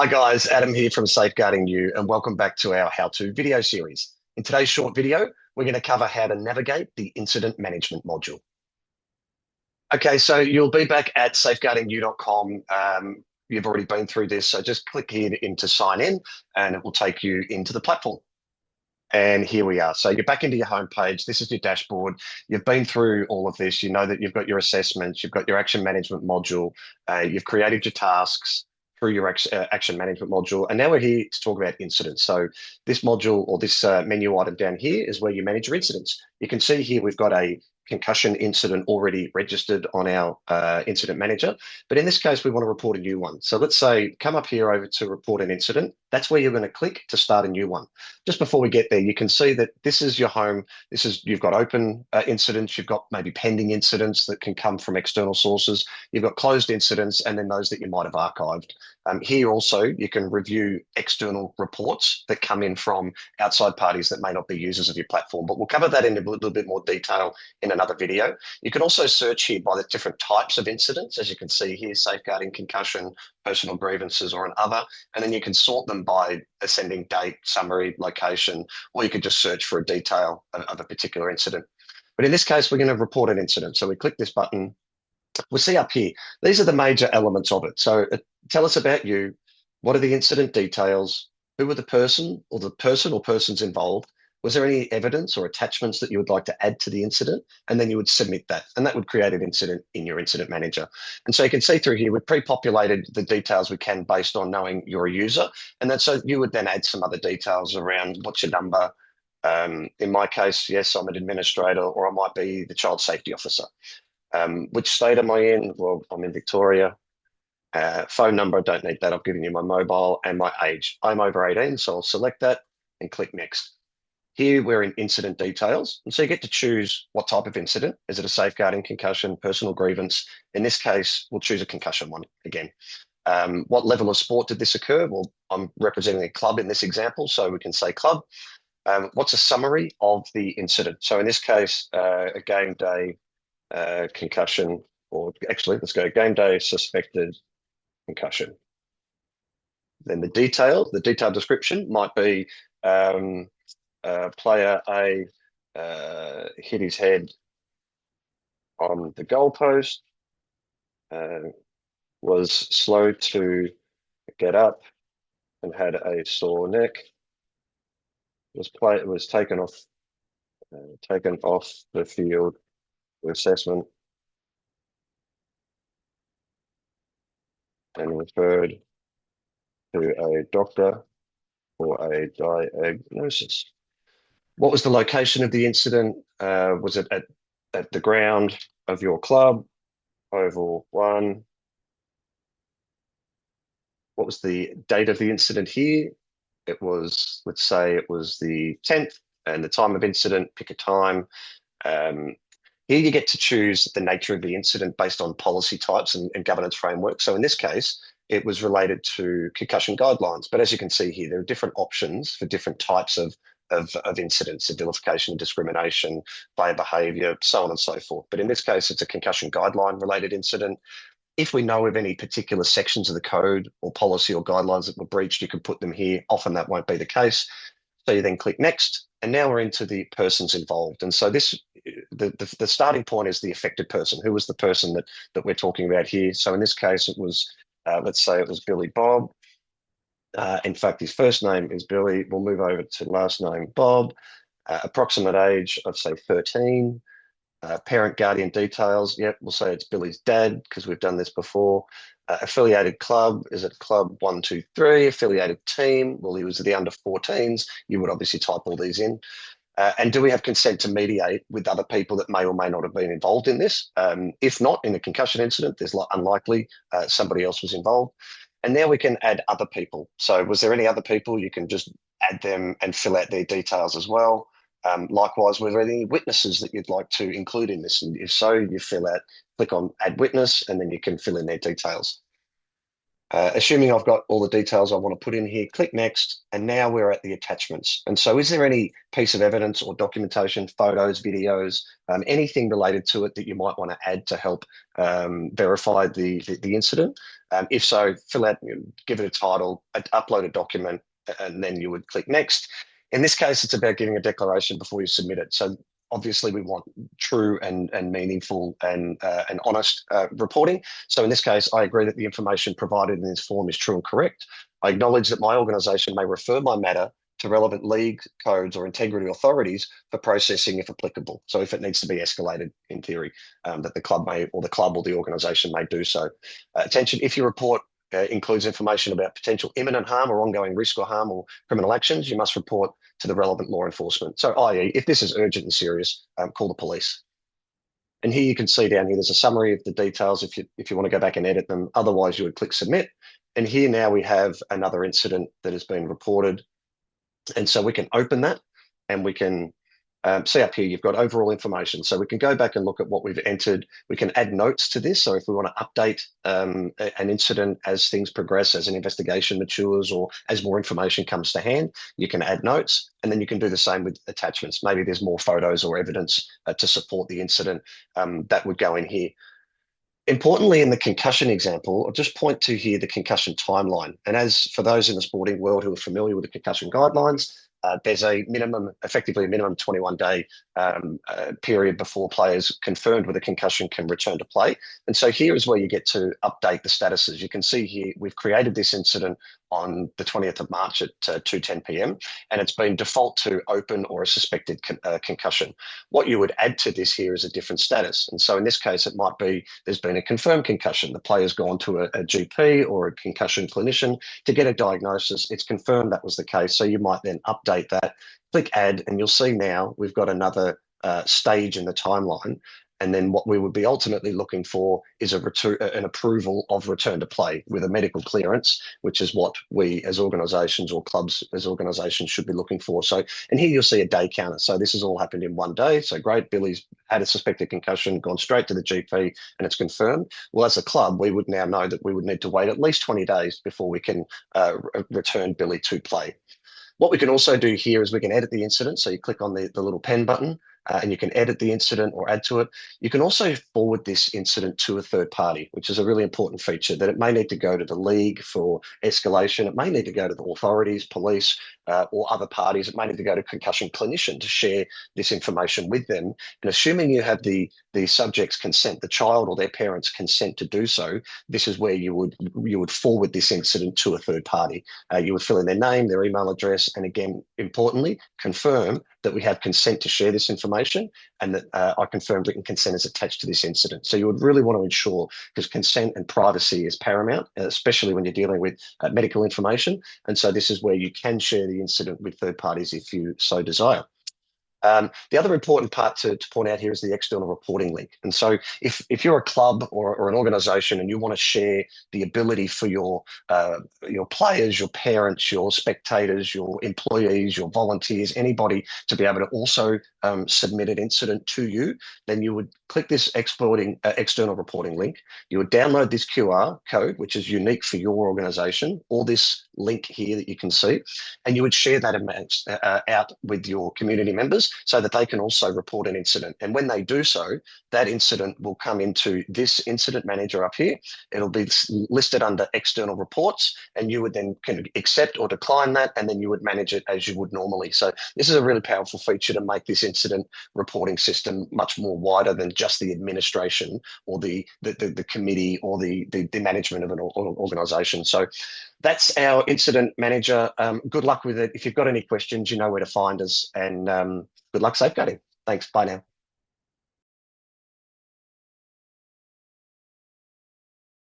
Hi guys, Adam here from Safeguarding You, and welcome back to our how-to video series. In today's short video, we're going to cover how to navigate the incident management module. Okay, so you'll be back at safeguardingyou.com. You've already been through this, so just click here into sign in, and it will take you into the platform. And here we are. So you're back into your homepage. This is your dashboard. You've been through all of this. You know that you've got your assessments, you've got your action management module, you've created your tasks through your action management module. And now we're here to talk about incidents. So this module or this menu item down here is where you manage your incidents. You can see here we've got a concussion incident already registered on our incident manager. But in this case, we want to report a new one. So let's say come up here over to report an incident. That's where you're going to click to start a new one. Just before we get there, you can see that this is your home. You've got open incidents. You've got maybe pending incidents that can come from external sources. You've got closed incidents, and then those that you might have archived. Here also, you can review external reports that come in from outside parties that may not be users of your platform. But we'll cover that in a little bit more detail in another video. You can also search here by the different types of incidents. As you can see here, safeguarding, concussion, personal grievances, or an other. And then you can sort them by ascending date, summary, location, or you could just search for a detail of a particular incident. But in this case, we're going to report an incident. So we click this button. We'll see up here, these are the major elements of it. So tell us about you. What are the incident details? Who were the person or persons involved? Was there any evidence or attachments that you would like to add to the incident? And then you would submit that. And that would create an incident in your incident manager. And so you can see through here, we've pre-populated the details we can based on knowing you're a user. And then so you would then add some other details around what's your number. In my case, yes, I'm an administrator, or I might be the child safety officer. Which state am I in? Well, I'm in Victoria. Phone number, I don't need that. I've given you my mobile and my age. I'm over 18, so I'll select that and click next. Here we're in incident details. And so you get to choose what type of incident. Is it a safeguarding, concussion, personal grievance? In this case, we'll choose a concussion one again. What level of sport did this occur? Well, I'm representing a club in this example, so we can say club. What's a summary of the incident? So in this case, a game day concussion, or actually, let's go game day suspected concussion. Then the detailed description might be player A hit his head on the goalpost, was slow to get up and had a sore neck, was taken off the field for assessment and referred to a doctor for a diagnosis. What was the location of the incident? Was it at the ground of your club, Oval 1? What was the date of the incident here? It was, let's say it was the 10th, and the time of incident, pick a time. Here you get to choose the nature of the incident based on policy types and governance frameworks. So in this case, it was related to concussion guidelines. But as you can see here, there are different options for different types of incidents, of vilification, discrimination, player behaviour, so on and so forth. But in this case, it's a concussion guideline related incident. If we know of any particular sections of the code or policy or guidelines that were breached, you can put them here. Often that won't be the case. So you then click next, and now we're into the persons involved. And so the starting point is the affected person. Who was the person that we're talking about here? So in this case, it was, let's say it was Billy Bob. In fact, his first name is Billy. We'll move over to last name Bob. Approximate age, I'd say 13. Parent guardian details. Yep, we'll say it's Billy's dad because we've done this before. Affiliated club, is it club 123? Affiliated team, well, he was the under 14s. You would obviously type all these in. And do we have consent to mediate with other people that may or may not have been involved in this? If not, in a concussion incident, there's unlikely somebody else was involved. And now we can add other people. So was there any other people? You can just add them and fill out their details as well. Likewise, were there any witnesses that you'd like to include in this? And if so, you click on add witness, and then you can fill in their details. Assuming I've got all the details I want to put in here, click next, and now we're at the attachments. And so is there any piece of evidence or documentation, photos, videos, anything related to it that you might want to add to help verify the incident? If so, fill out, give it a title, upload a document, and then you would click next. In this case, it's about giving a declaration before you submit it. So obviously we want true and meaningful and honest reporting. So in this case, I agree that the information provided in this form is true and correct. I acknowledge that my organisation may refer my matter to relevant league codes or integrity authorities for processing if applicable. So if it needs to be escalated, in theory, that the club or the organisation may do so. Attention, if your report includes information about potential imminent harm or ongoing risk or harm or criminal actions, you must report to the relevant law enforcement. So, i.e., if this is urgent and serious, call the police. And here you can see down here, there's a summary of the details if you want to go back and edit them. Otherwise, you would click submit. And here now we have another incident that has been reported. And so we can open that and we can see up here, you've got overall information. So we can go back and look at what we've entered. We can add notes to this. So if we want to update an incident as things progress, as an investigation matures, or as more information comes to hand, you can add notes. And then you can do the same with attachments. Maybe there's more photos or evidence to support the incident that would go in here. Importantly, in the concussion example, I'll just point to here the concussion timeline. And as for those in the sporting world who are familiar with the concussion guidelines, there's effectively a minimum 21-day period before players confirmed with a concussion can return to play. And so here is where you get to update the statuses. You can see here we've created this incident on the 20th of March at 2:10 p.m. and it's been default to open or a suspected concussion. What you would add to this here is a different status. And so in this case, it might be there's been a confirmed concussion. The player's gone to a GP or a concussion clinician to get a diagnosis. It's confirmed that was the case. So you might then update that, click add, and you'll see now we've got another stage in the timeline. And then what we would be ultimately looking for is an approval of return to play with a medical clearance, which is what we as organisations or clubs as organisations should be looking for. So, and here you'll see a day counter. So this has all happened in one day. So great, Billy's had a suspected concussion, gone straight to the GP, and it's confirmed. Well, as a club, we would now know that we would need to wait at least 20 days before we can return Billy to play. What we can also do here is we can edit the incident. So you click on the little pen button and you can edit the incident or add to it. You can also forward this incident to a third party, which is a really important feature, that it may need to go to the league for escalation. It may need to go to the authorities, police, or other parties. It may need to go to concussion clinician to share this information with them. And assuming you have the subject's consent, the child or their parents' consent to do so, this is where you would forward this incident to a third party. You would fill in their name, their email address, and again, importantly, confirm that we have consent to share this information and that I confirm written consent is attached to this incident. So you would really want to ensure, because consent and privacy is paramount, especially when you're dealing with medical information. And so this is where you can share the incident with third parties if you so desire. The other important part to point out here is the external reporting link. And so if you're a club or an organisation and you want to share the ability for your players, your parents, your spectators, your employees, your volunteers, anybody to be able to also submit an incident to you, then you would click this external reporting link. You would download this QR code, which is unique for your organisation, or this link here that you can see, and you would share that out with your community members so that they can also report an incident. And when they do so, that incident will come into this incident manager up here. It'll be listed under external reports, and you would then can accept or decline that, and then you would manage it as you would normally. So this is a really powerful feature to make this incident reporting system much more wider than just the administration or the committee or the management of an organisation. So that's our incident manager. Good luck with it. If you've got any questions, you know where to find us, and good luck safeguarding. Thanks. Bye now.